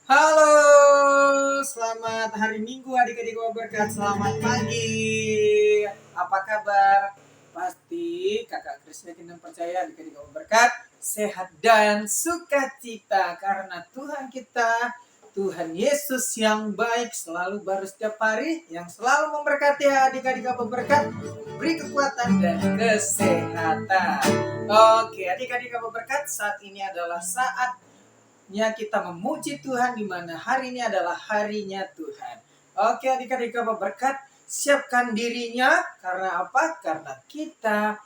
Halo, selamat hari Minggu adik-adik berkat. Selamat pagi. Apa kabar? Pasti kakak Krisna Kingdom percaya adik-adik berkat sehat dan sukacita karena Tuhan kita, Tuhan Yesus yang baik selalu baru setiap hari, yang selalu memberkati adik-adik berkat, beri kekuatan dan kesehatan. Oke, adik-adik berkat, saat ini adalah saatnya kita memuji Tuhan, di mana hari ini adalah harinya Tuhan. Oke adik-adik berkat, siapkan dirinya. Karena apa? Karena kita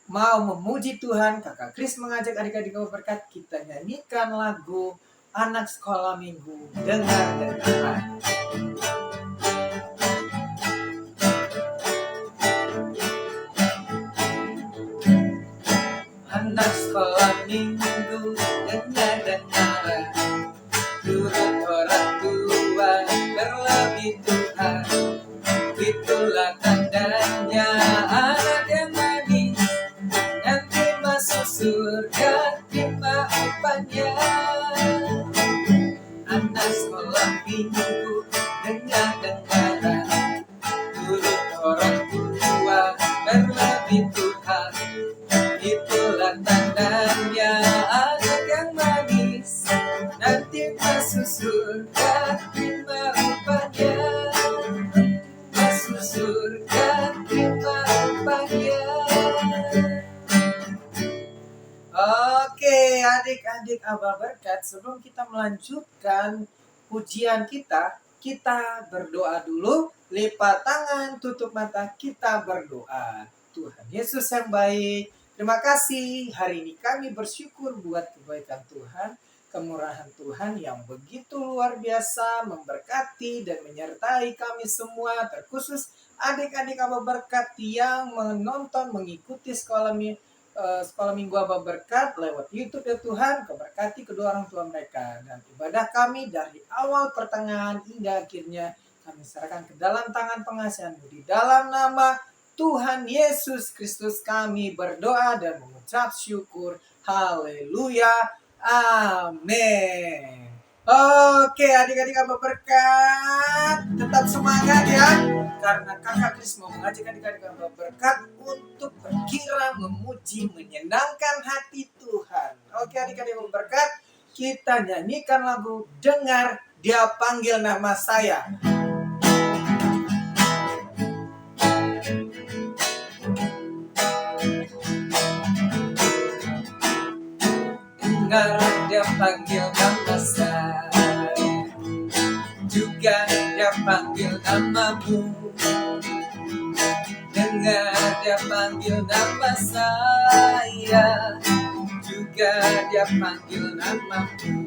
mau memuji Tuhan. Kakak Kris mengajak adik-adik berkat, kita nyanyikan lagu Anak Sekolah Minggu. Dengar dan Tuhan. Anak sekolah minggu, dengar-dengar, turut orang tua berlebih Tuhan. Itulah tandanya anak yang manis, nanti masuk surga terima upahnya. Anak sekolah minggu, dengar-dengar, turut orang tua berlebih Tuhan. Itulah tandanya anak yang manis, nanti masuk surga terima upahnya. Masuk surga terima upahnya. Oke adik-adik Abah Berkat, sebelum kita melanjutkan pujian kita berdoa dulu. Lipat tangan, tutup mata, kita berdoa. Tuhan Yesus yang baik, terima kasih hari ini kami bersyukur buat kebaikan Tuhan, kemurahan Tuhan yang begitu luar biasa memberkati dan menyertai kami semua, terkhusus adik-adik Abah Berkat yang menonton, mengikuti sekolah minggu Abah Berkat lewat YouTube ya Tuhan. Keberkati kedua orang tua mereka, dan ibadah kami dari awal pertengahan hingga akhirnya kami serahkan ke dalam tangan pengasihan-Mu. Di dalam nama Tuhan Yesus Kristus kami berdoa dan mengucap syukur. Haleluya. Amin. Oke adik-adik Abah Berkat, tetap semangat ya. Karena kakak Kris mau mengajak adik-adik Abah Berkat untuk berkira, memuji, menyenangkan hati Tuhan. Oke adik-adik Abah Berkat, kita nyanyikan lagu Dengar Dia Panggil Nama Saya. Dengar Dia panggil nama saya, juga Dia panggil namamu. Dengar Dia panggil nama saya, juga Dia panggil namamu.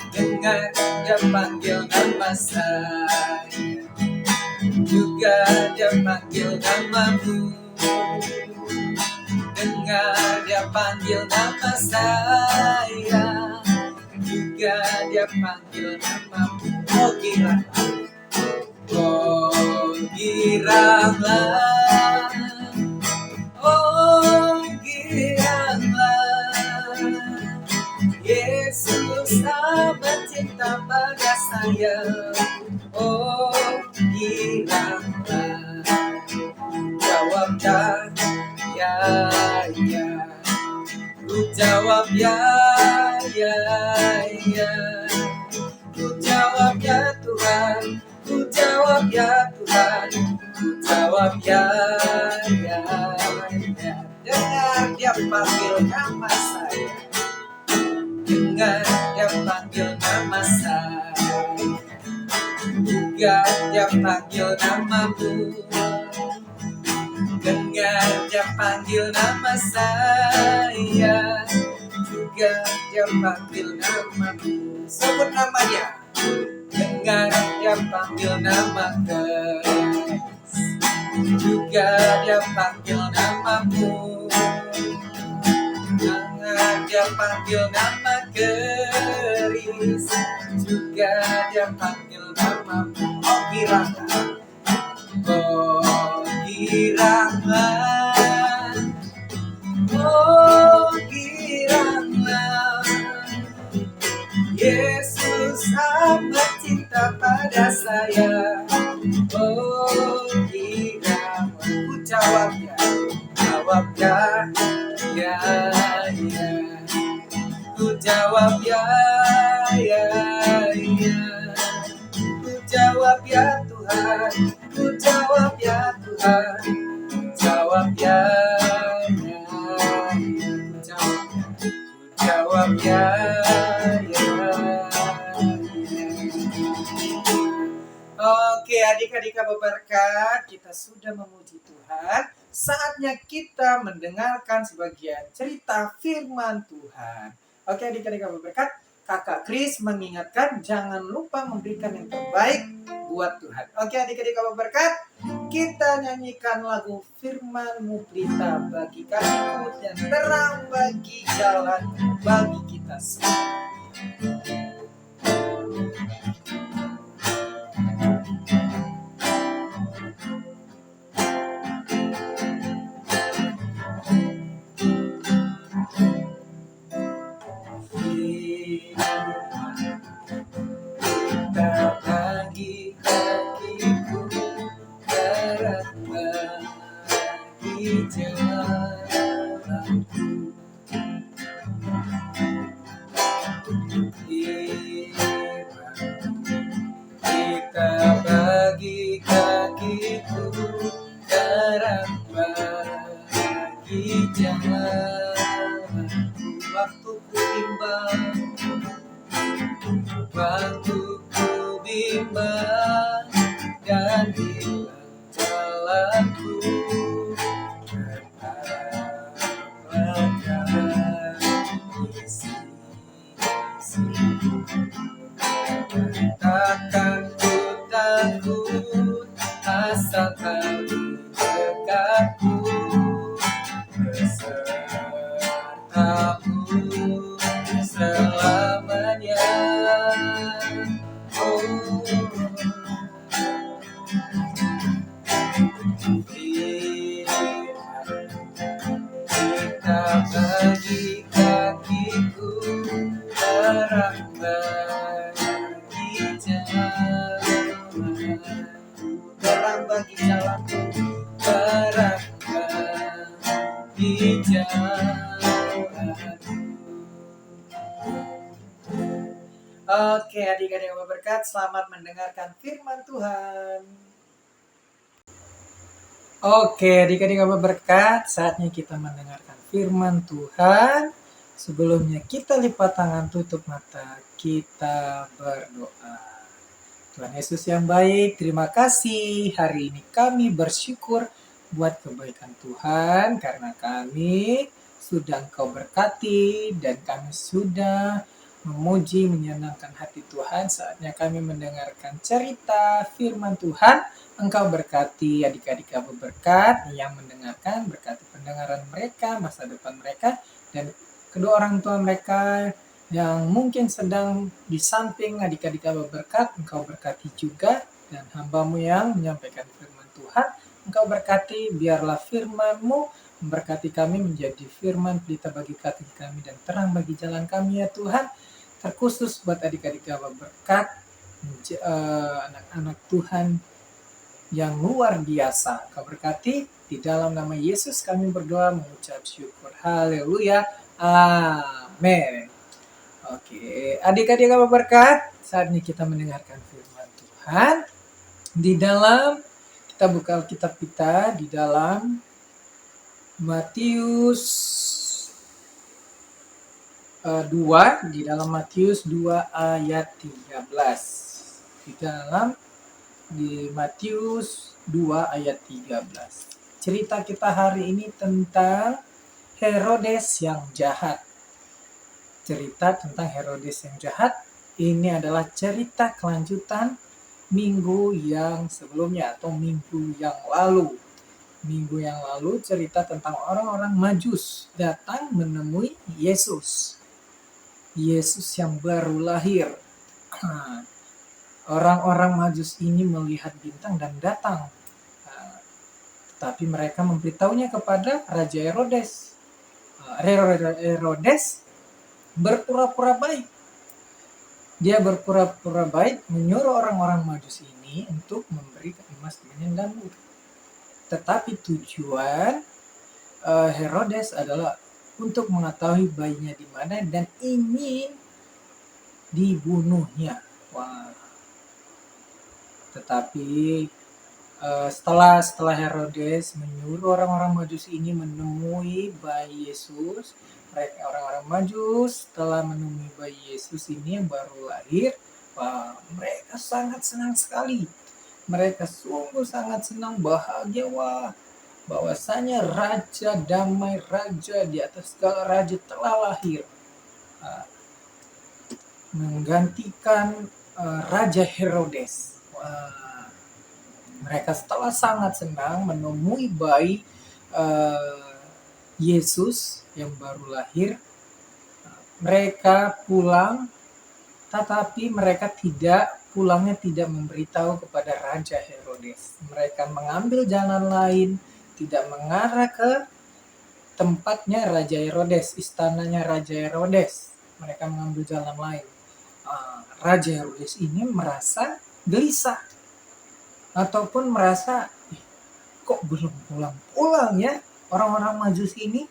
Dengar Dia panggil nama saya, juga Dia panggil namamu. Dengar Dia panggil nama saya, juga Dia panggil namamu. Oh giranglah, oh giranglah, oh giranglah. Yesus amat cinta pada saya. Oh giranglah, jawab ya, ya, ku jawab ya, ku jawab ya Tuhan, ku jawab ya Tuhan, ku jawab ya. Dengar Dia panggil nama saya, dengar Dia panggil nama saya, juga Dia panggil namamu. Dengar Dia panggil nama saya, juga Dia panggil namamu. Sebut namanya. Dengar Dia panggil nama Keris, juga Dia panggil namamu. Dengar Dia panggil nama Keris, juga Dia panggil namamu. Oh giranglah, oh giranglah, oh giranglah. Yesus amat cinta pada saya. Oh iya, ku jawab ya, ya, ya. Ku jawab ya, ya, ya. Ku jawab ya Tuhan, ku jawab ya Tuhan, ku jawab ya, ya, ya. Ku jawab ya, ya, ya. Oke, adik-adik Kabar Berkat, kita sudah memuji Tuhan. Saatnya kita mendengarkan sebagian cerita firman Tuhan. Oke, adik-adik Kabar Berkat, Kakak Kris mengingatkan jangan lupa memberikan yang terbaik buat Tuhan. Oke, adik-adik Kabar Berkat, kita nyanyikan lagu Firman-Mu Pelita bagi kakiku dan terang bagi jalan bagi kita semua. Takkan ku takut asalkan dekatku besertamu selamanya. Oh, kita bagi kakiku terang bagi jalanku, terang bagi jalanku, terang bagi jalanku. Oke, adik-adik yang berkat, selamat mendengarkan firman Tuhan. Oke, adik-adik yang berkat, saatnya kita mendengarkan firman Tuhan. Sebelumnya kita lipat tangan, tutup mata, kita berdoa. Tuhan Yesus yang baik, terima kasih. Hari ini kami bersyukur buat kebaikan Tuhan, karena kami sudah Engkau berkati dan kami sudah memuji, menyenangkan hati Tuhan. Saatnya kami mendengarkan cerita firman Tuhan. Engkau berkati adik-adik Kabar Berkat yang mendengarkan, berkati pendengaran mereka, masa depan mereka, dan kedua orang tua mereka yang mungkin sedang di samping adik-adik Kabar Berkat. Engkau berkati juga, dan hamba-Mu yang menyampaikan firman Tuhan. Engkau berkati, biarlah firman-Mu memberkati kami menjadi firman pelita bagi kaki kami dan terang bagi jalan kami ya Tuhan. Terkhusus buat adik-adik Kabar Berkat, anak-anak Tuhan yang luar biasa. Kau berkati, di dalam nama Yesus kami berdoa mengucap syukur. Haleluya. Amin. Oke, adik-adik Kabar Berkat, saatnya kita mendengarkan firman Tuhan. Di dalam, kita buka Alkitab kita di dalam Matius 2, di dalam Matius 2 ayat 13. Di Matius 2 ayat 13. Cerita kita hari ini tentang Herodes yang jahat. Cerita tentang Herodes yang jahat ini adalah cerita kelanjutan minggu yang sebelumnya atau minggu yang lalu. Minggu yang lalu cerita tentang orang-orang Majus datang menemui Yesus. Yesus yang baru lahir. Orang-orang Majus ini melihat bintang dan datang. Tapi mereka memberitahunya kepada Raja Herodes. Herodes berpura-pura baik. Dia berpura-pura baik menyuruh orang-orang Majus ini untuk memberikan emas, kemenyan, dan mur. Tetapi tujuan Herodes adalah untuk mengetahui bayinya di mana dan ingin dibunuhnya. Wah. Tetapi setelah Herodes menyuruh orang-orang Majus ini menemui bayi Yesus, orang-orang Majus setelah menemui bayi Yesus ini yang baru lahir, wah, mereka sangat senang sekali. Mereka sungguh sangat senang, bahagia, wah, bahwasanya raja damai, raja di atas segala raja telah lahir, menggantikan Raja Herodes. Wah, mereka setelah sangat senang menemui bayi Yesus yang baru lahir. Mereka pulang, tetapi mereka pulangnya tidak memberitahu kepada Raja Herodes. Mereka mengambil jalan lain, tidak mengarah ke tempatnya Raja Herodes, istananya Raja Herodes. Mereka mengambil jalan lain. Raja Herodes ini merasa gelisah ataupun merasa kok belum pulang-pulang ya orang-orang Majus ini,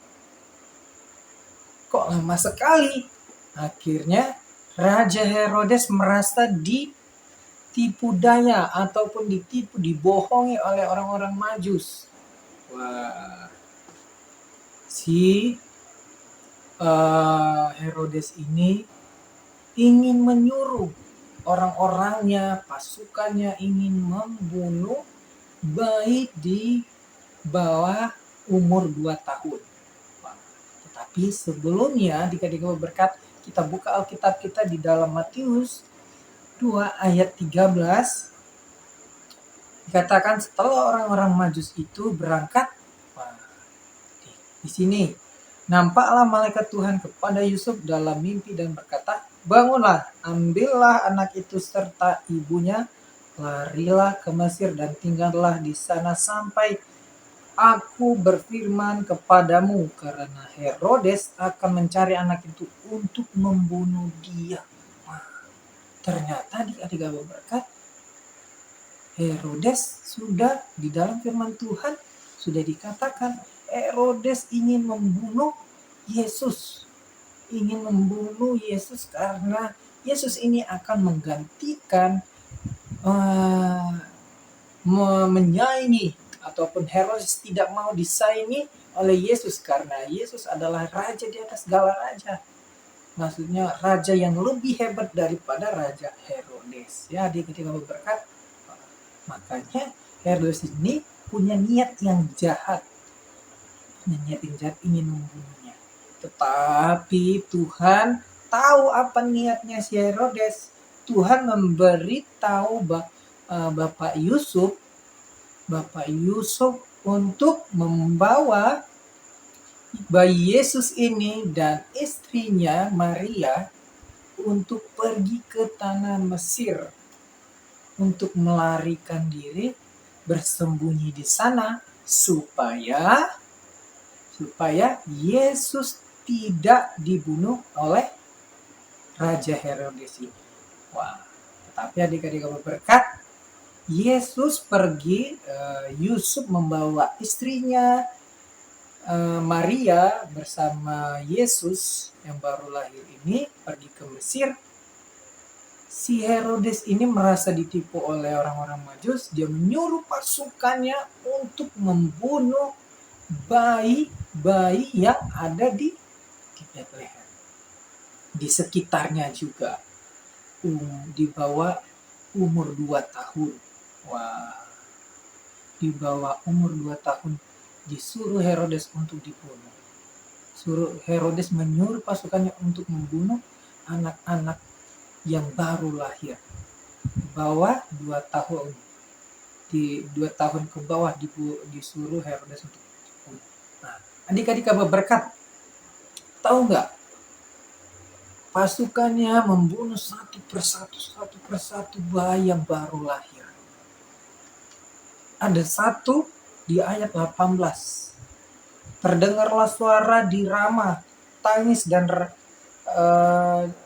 kok lama sekali. Akhirnya Raja Herodes merasa ditipu daya ataupun dibohongi oleh orang-orang Majus. Wah, si Herodes ini ingin menyuruh orang-orangnya, pasukannya ingin membunuh bayi di bawah umur 2 tahun. Tetapi sebelumnya, adik-adik berkat, kita buka Alkitab kita di dalam Matius 2 ayat 13. Dikatakan setelah orang-orang Majus itu berangkat, di sini nampaklah malaikat Tuhan kepada Yusuf dalam mimpi dan berkata, bangunlah, ambillah anak itu serta ibunya, larilah ke Mesir dan tinggallah di sana sampai aku berfirman kepadamu, karena Herodes akan mencari anak itu untuk membunuh dia. Wah, ternyata adik-adik berkat, Herodes sudah di dalam firman Tuhan sudah dikatakan Herodes ingin membunuh Yesus. Ingin membunuh Yesus karena Yesus ini akan menggantikan menyaingi, ataupun Herodes tidak mau disaingi oleh Yesus karena Yesus adalah raja di atas segala raja. Maksudnya raja yang lebih hebat daripada Raja Herodes. Ya, adik-adik berkat. Makanya Herodes ini punya niat yang jahat. Ingin membunuhnya. Tetapi Tuhan tahu apa niatnya si Herodes. Tuhan memberitahu Bapak Yusuf untuk membawa bayi Yesus ini dan istrinya Maria untuk pergi ke tanah Mesir untuk melarikan diri, bersembunyi di sana supaya Yesus tidak dibunuh oleh Raja Herodes ini. Wah, tetapi adik-adik berkat, Yesus pergi, Yusuf membawa istrinya Maria bersama Yesus yang baru lahir ini pergi ke Mesir. Si Herodes ini merasa ditipu oleh orang-orang Majus. Dia menyuruh pasukannya untuk membunuh bayi yang ada di Bethlehem, di sekitarnya juga, di bawah umur 2 tahun. Wah, di bawah umur 2 tahun disuruh Herodes untuk dibunuh. Herodes menyuruh pasukannya untuk membunuh anak-anak yang baru lahir, di bawah 2 tahun. Di 2 tahun ke bawah disuruh Herodes untuk dibunuh. Nah, adik-adik berkat, tahu nggak? Pasukannya membunuh satu persatu bayi yang baru lahir. Ada satu di ayat 18. Terdengarlah suara di Rama, tangis dan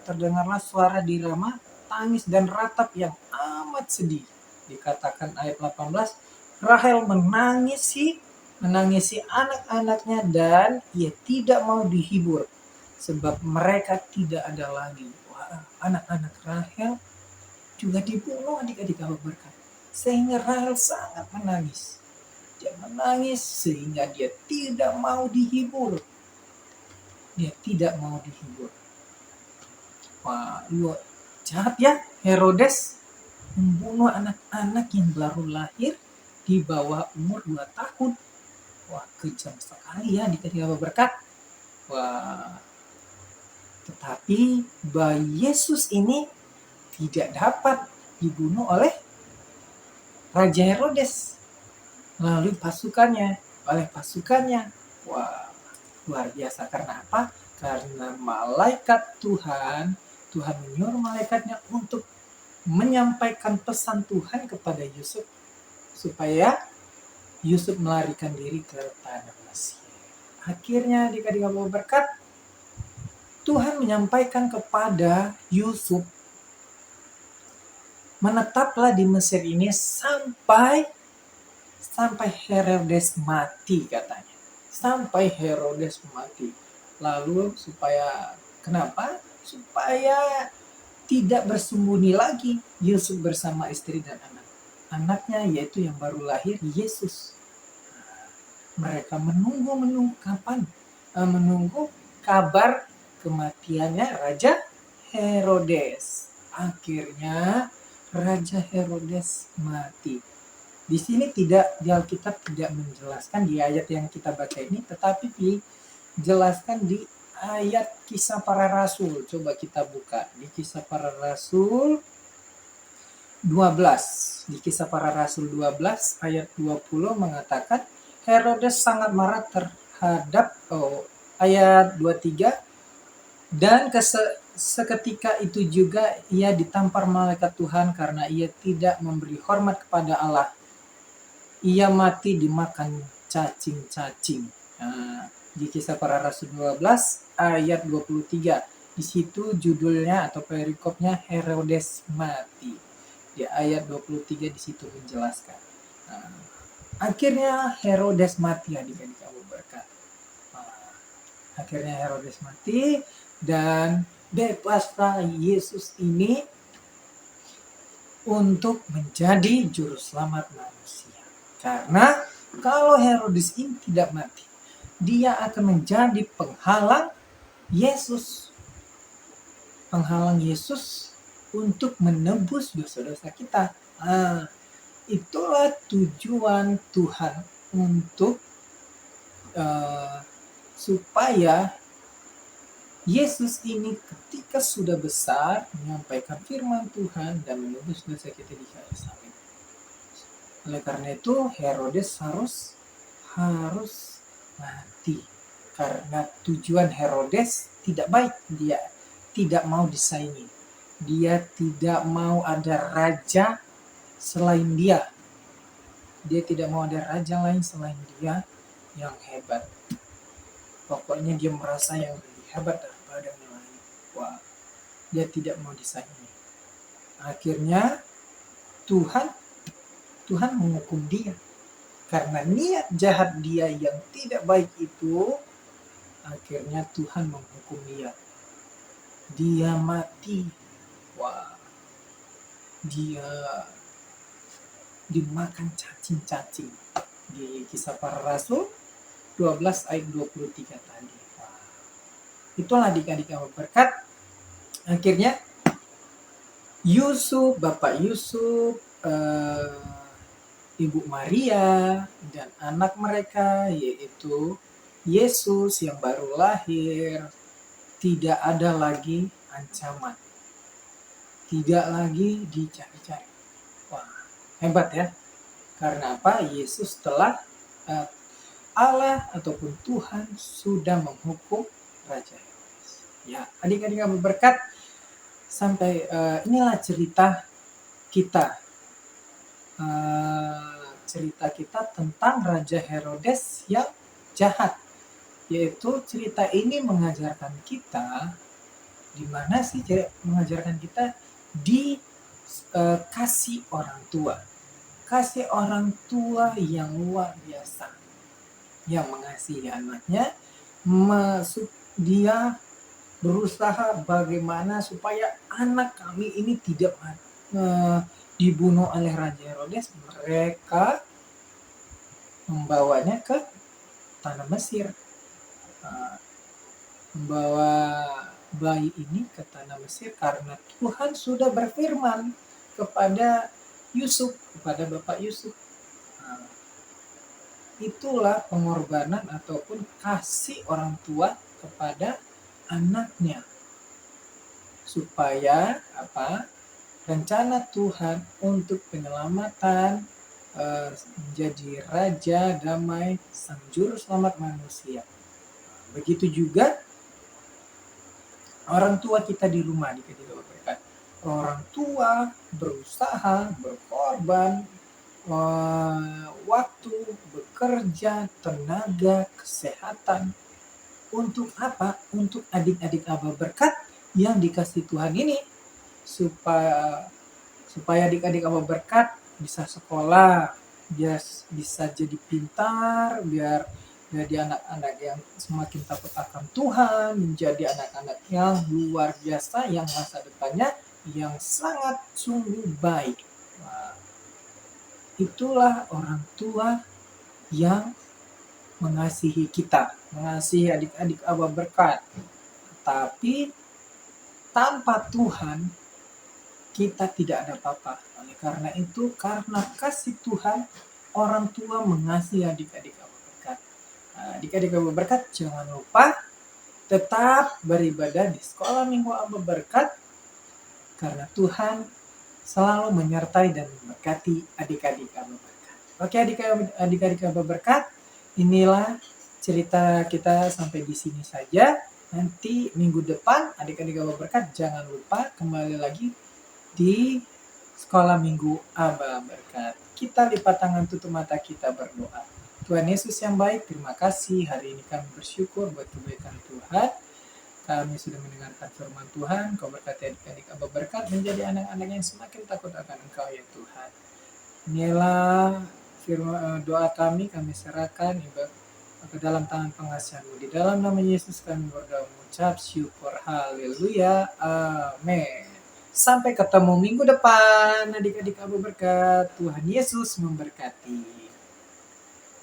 terdengarlah suara di Rama, tangis dan ratap yang amat sedih. Dikatakan ayat 18, Rahel menangisi anak-anaknya dan ia tidak mau dihibur sebab mereka tidak ada lagi. Wah, anak-anak Rahel juga dibunuh adik-adik Allah berkat. Sehingga Rahel sangat menangis. Dia menangis sehingga dia tidak mau dihibur. Dia tidak mau dihibur. Wah, luar jahat ya Herodes membunuh anak-anak yang baru lahir di bawah umur 2 tahun. Wah, kejam sekali ya adik-adik Allah berkat. Wah, tetapi bayi Yesus ini tidak dapat dibunuh oleh Raja Herodes melalui oleh pasukannya. Wah, luar biasa. Karena apa? Karena malaikat Tuhan menyuruh malaikatnya untuk menyampaikan pesan Tuhan kepada Yusuf supaya Yusuf melarikan diri ke tanah Mesir. Akhirnya adik-adik Allah berkat, Tuhan menyampaikan kepada Yusuf, menetaplah di Mesir ini sampai Herodes mati katanya. Sampai Herodes mati. Lalu kenapa? Supaya tidak bersembunyi lagi Yusuf bersama istri dan anaknya, yaitu yang baru lahir Yesus. Mereka menunggu kapan? Menunggu kabar kematiannya Raja Herodes. Akhirnya Raja Herodes mati. Di sini di Alkitab tidak menjelaskan di ayat yang kita baca ini, tetapi dijelaskan di ayat Kisah Para Rasul. Coba kita buka di Kisah Para Rasul 12. Di Kisah Para Rasul 12 ayat 20 mengatakan Herodes sangat marah terhadap ayat 23, dan seketika itu juga ia ditampar malaikat Tuhan karena ia tidak memberi hormat kepada Allah. Ia mati dimakan cacing-cacing. Nah, di Kisah Para Rasul 12 ayat 23. Di situ judulnya atau perikopnya Herodes mati. Di ayat 23 di situ menjelaskan. Nah, akhirnya Herodes mati adik-adik Allah berkat. Akhirnya Herodes mati dan bebaslah Yesus ini untuk menjadi juru selamat manusia. Karena kalau Herodes ini tidak mati, dia akan menjadi penghalang Yesus untuk menebus dosa-dosa kita. Itulah tujuan Tuhan untuk supaya Yesus ini ketika sudah besar menyampaikan firman Tuhan dan menebus dosa kita di kayu salib. Oleh karena itu Herodes harus mati. Karena tujuan Herodes tidak baik, dia tidak mau disaingi. Dia tidak mau ada raja selain dia. Dia tidak mau ada raja lain selain dia yang hebat. Pokoknya dia merasa yang lebih hebat daripada yang lain. Wah, dia tidak mau disaingi. Akhirnya Tuhan menghukum dia. Karena niat jahat dia yang tidak baik itu, akhirnya Tuhan menghukum dia. Dia mati. Wah, dia dimakan cacing-cacing. Di Kisah Para Rasul 12 ayat 23 tadi. Wah, itulah adik-adik yang berkat. Akhirnya Bapak Yusuf, Ibu Maria, dan anak mereka yaitu Yesus yang baru lahir, tidak ada lagi ancaman. Tidak lagi dicari-cari. Wah, hebat ya. Karena apa? Yesus telah Allah ataupun Tuhan sudah menghukum Raja Herodes. Ya, adik-adik yang berkat, sampai inilah cerita kita. Cerita kita tentang Raja Herodes yang jahat. Yaitu cerita ini mengajarkan kita, di mana sih mengajarkan kita kasih orang tua. Kasih orang tua yang luar biasa, yang mengasihi anaknya, dia berusaha bagaimana supaya anak kami ini tidak dibunuh oleh Raja Herodes. Mereka membawanya ke tanah Mesir, membawa bayi ini ke tanah Mesir karena Tuhan sudah berfirman kepada Yusuf, kepada Bapak Yusuf. Itulah pengorbanan ataupun kasih orang tua kepada anaknya, supaya rencana Tuhan untuk penyelamatan menjadi raja damai, sang juru selamat manusia. Begitu juga orang tua kita di rumah, orang tua berusaha, berkorban, waktu, bekerja, tenaga, kesehatan. Untuk apa? Untuk adik-adik Abah Berkat yang dikasih Tuhan ini, supaya adik-adik Abah Berkat bisa sekolah, biar bisa jadi pintar, biar jadi anak-anak yang semakin takut akan Tuhan, menjadi anak-anak yang luar biasa, yang masa depannya yang sangat sungguh baik. Itulah orang tua yang mengasihi kita, mengasihi adik-adik Abah Berkat. Tapi tanpa Tuhan kita tidak ada apa-apa. Oleh karena itu, karena kasih Tuhan, orang tua mengasihi adik-adik Abah Berkat. Adik-adik Abah Berkat, jangan lupa tetap beribadah di sekolah minggu Abah Berkat, karena Tuhan selalu menyertai dan memberkati adik-adik Abah Berkat. Oke, adik-adik Abah Berkat, inilah cerita kita sampai di sini saja. Nanti minggu depan adik-adik Abah Berkat jangan lupa kembali lagi di sekolah minggu Abah Berkat. Kita lipat tangan, tutup mata, kita berdoa. Tuhan Yesus yang baik, terima kasih. Hari ini kami bersyukur buat kebaikan Tuhan. Kami sudah mendengarkan firman Tuhan. Kau berkati adik-adik Abah Berkat menjadi anak-anak yang semakin takut akan Engkau ya Tuhan. Inilah firman doa kami serahkan ke dalam tangan pengasihan-Mu. Di dalam nama Yesus kami berdoa, mengucap syukur. Haleluya. Amin. Sampai ketemu minggu depan adik-adik Abah Berkat. Tuhan Yesus memberkati.